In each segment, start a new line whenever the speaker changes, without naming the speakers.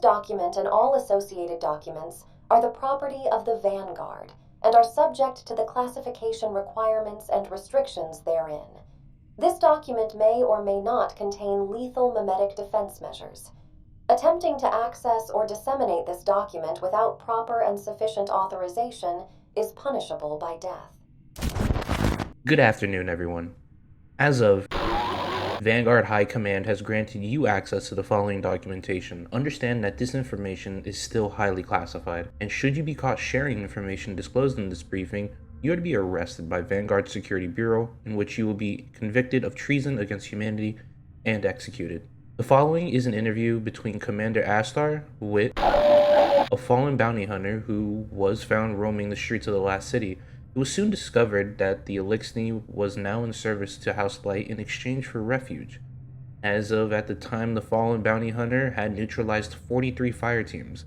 document and all associated documents are the property of the Vanguard and are subject to the classification requirements and restrictions therein. This document may or may not contain lethal memetic defense measures. Attempting to access or disseminate this document without proper and sufficient authorization is punishable by death.
Good afternoon, everyone. As of, Vanguard High Command has granted you access to the following documentation. Understand that this information is still highly classified, and should you be caught sharing information disclosed in this briefing, you are to be arrested by Vanguard Security Bureau, in which you will be convicted of treason against humanity and executed. The following is an interview between Commander Astar with a fallen bounty hunter who was found roaming the streets of the last city. It was soon discovered that the Elixni was now in service to House Light in exchange for refuge. As of at the time, the fallen bounty hunter had neutralized 43 fire teams.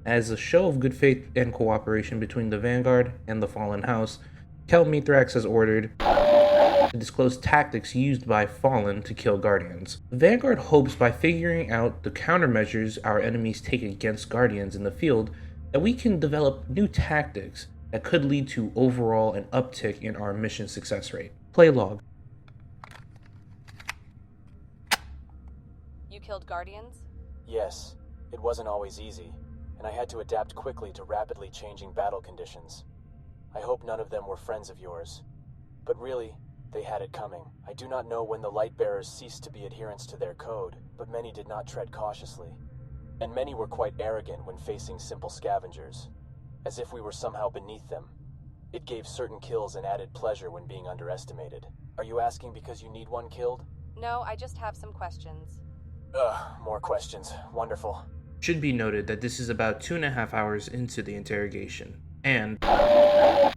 As a show of good faith and cooperation between the Vanguard and the fallen house, Kel Mithrax has ordered to disclose tactics used by Fallen to kill Guardians. The Vanguard hopes by figuring out the countermeasures our enemies take against Guardians in the field that we can develop new tactics that could lead to overall an uptick in our mission success rate. Play log.
You killed Guardians?
Yes, it wasn't always easy, and I had to adapt quickly to rapidly changing battle conditions. I hope none of them were friends of yours. But really, they had it coming. I do not know when the Lightbearers ceased to be adherents to their code, but many did not tread cautiously. And many were quite arrogant when facing simple scavengers, as if we were somehow beneath them. It gave certain kills an added pleasure when being underestimated. Are you asking because you need one killed?
No, I just have some questions.
More questions. Wonderful.
Should be noted that this is about 2.5 hours into the interrogation, and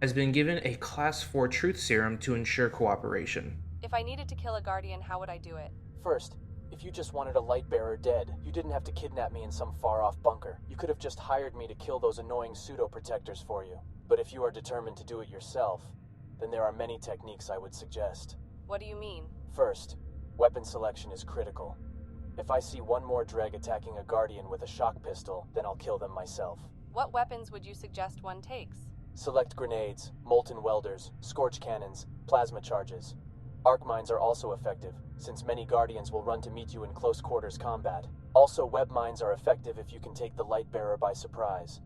has been given a Class 4 truth serum to ensure cooperation.
If I needed to kill a Guardian, how would I do it?
First, if you just wanted a Lightbearer dead, you didn't have to kidnap me in some far-off bunker. You could have just hired me to kill those annoying pseudo-protectors for you. But if you are determined to do it yourself, then there are many techniques I would suggest.
What do you mean?
First, weapon selection is critical. If I see one more Dreg attacking a Guardian with a shock pistol, then I'll kill them myself.
What weapons would you suggest one takes?
Select grenades, molten welders, scorch cannons, plasma charges. Arc mines are also effective, since many Guardians will run to meet you in close quarters combat. Also, web mines are effective if you can take the Lightbearer by surprise.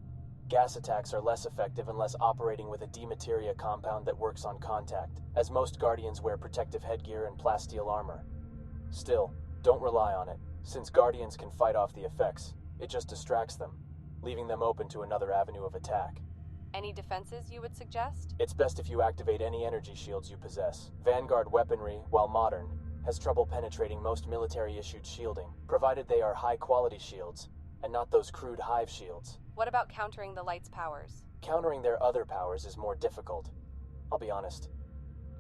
Gas attacks are less effective unless operating with a demateria compound that works on contact, as most Guardians wear protective headgear and plasteel armor. Still, don't rely on it, since Guardians can fight off the effects. It just distracts them, leaving them open to another avenue of attack.
Any defenses you would suggest?
It's best if you activate any energy shields you possess. Vanguard weaponry, while modern, has trouble penetrating most military-issued shielding, provided they are high-quality shields, and not those crude hive shields.
What about countering the Light's powers?
Countering their other powers is more difficult. I'll be honest,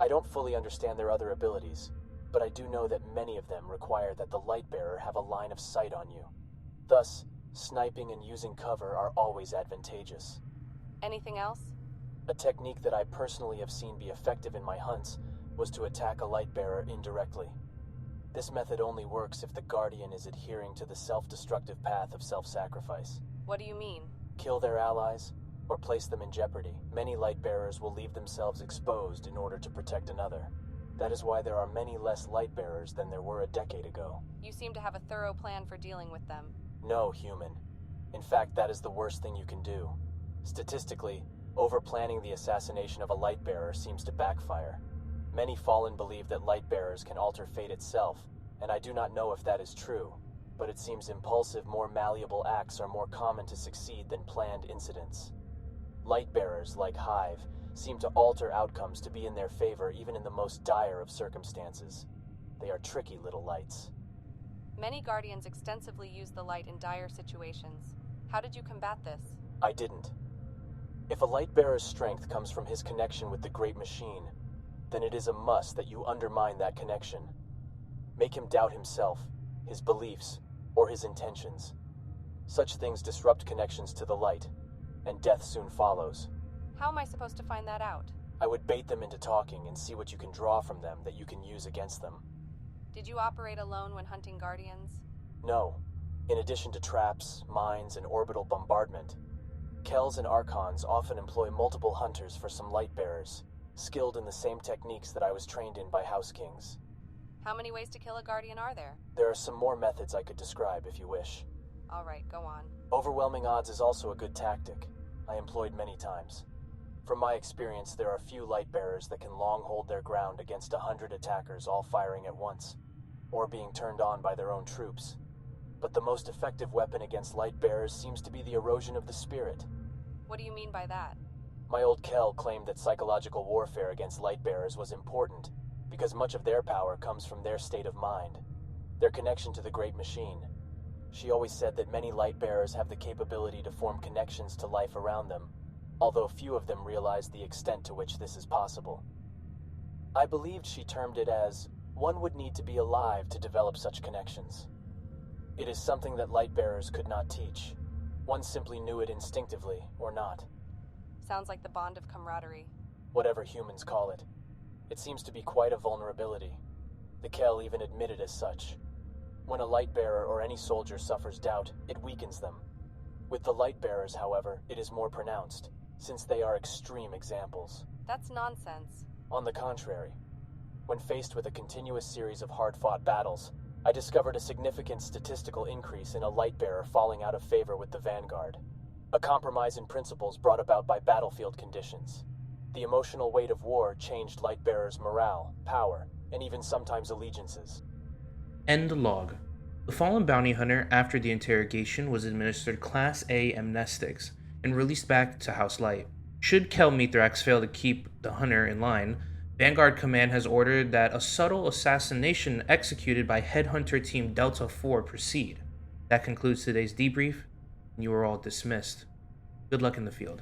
I don't fully understand their other abilities, but I do know that many of them require that the Lightbearer have a line of sight on you. Thus, sniping and using cover are always advantageous.
Anything else?
A technique that I personally have seen be effective in my hunts was to attack a Lightbearer indirectly. This method only works if the Guardian is adhering to the self-destructive path of self-sacrifice.
What do you mean?
Kill their allies, or place them in jeopardy. Many Lightbearers will leave themselves exposed in order to protect another. That is why there are many less Lightbearers than there were a decade ago.
You seem to have a thorough plan for dealing with them.
No, human. In fact, that is the worst thing you can do. Statistically, over-planning the assassination of a Lightbearer seems to backfire. Many Fallen believe that Lightbearers can alter fate itself, and I do not know if that is true, but it seems impulsive, more malleable acts are more common to succeed than planned incidents. Lightbearers, like Hive, seem to alter outcomes to be in their favor even in the most dire of circumstances. They are tricky little lights.
Many Guardians extensively use the Light in dire situations. How did you combat this?
I didn't. If a Lightbearer's strength comes from his connection with the Great Machine, then it is a must that you undermine that connection. Make him doubt himself, his beliefs, or his intentions. Such things disrupt connections to the light, and death soon follows.
How am I supposed to find that out?
I would bait them into talking and see what you can draw from them that you can use against them.
Did you operate alone when hunting Guardians?
No. In addition to traps, mines, and orbital bombardment, Kells and Archons often employ multiple hunters for some light bearers, skilled in the same techniques that I was trained in by House Kings.
How many ways to kill a Guardian are there?
There are some more methods I could describe if you wish.
Alright, go on.
Overwhelming odds is also a good tactic, I employed many times. From my experience, there are few light bearers that can long hold their ground against 100 attackers all firing at once, or being turned on by their own troops. But the most effective weapon against light bearers seems to be the erosion of the spirit.
What do you mean by that?
My old Kell claimed that psychological warfare against light bearers was important, because much of their power comes from their state of mind, their connection to the great machine. She always said that many light bearers have the capability to form connections to life around them, although few of them realize the extent to which this is possible. I believed she termed it as, one would need to be alive to develop such connections. It is something that light bearers could not teach. One simply knew it instinctively, or not.
Sounds like the bond of camaraderie.
Whatever humans call it. It seems to be quite a vulnerability. The Kell even admitted as such. When a light bearer or any soldier suffers doubt, it weakens them. With the light bearers, however, it is more pronounced, since they are extreme examples.
That's nonsense.
On the contrary, when faced with a continuous series of hard-fought battles, I discovered a significant statistical increase in a light bearer falling out of favor with the Vanguard. A compromise in principles brought about by battlefield conditions. The emotional weight of war changed light bearers' morale, power, and even sometimes allegiances.
End log. The fallen bounty hunter, after the interrogation, was administered Class A amnestics and released back to House Light. Should Kel Mithrax fail to keep the hunter in line, Vanguard Command has ordered that a subtle assassination executed by Headhunter Team Delta 4 proceed. That concludes today's debrief, and you are all dismissed. Good luck in the field.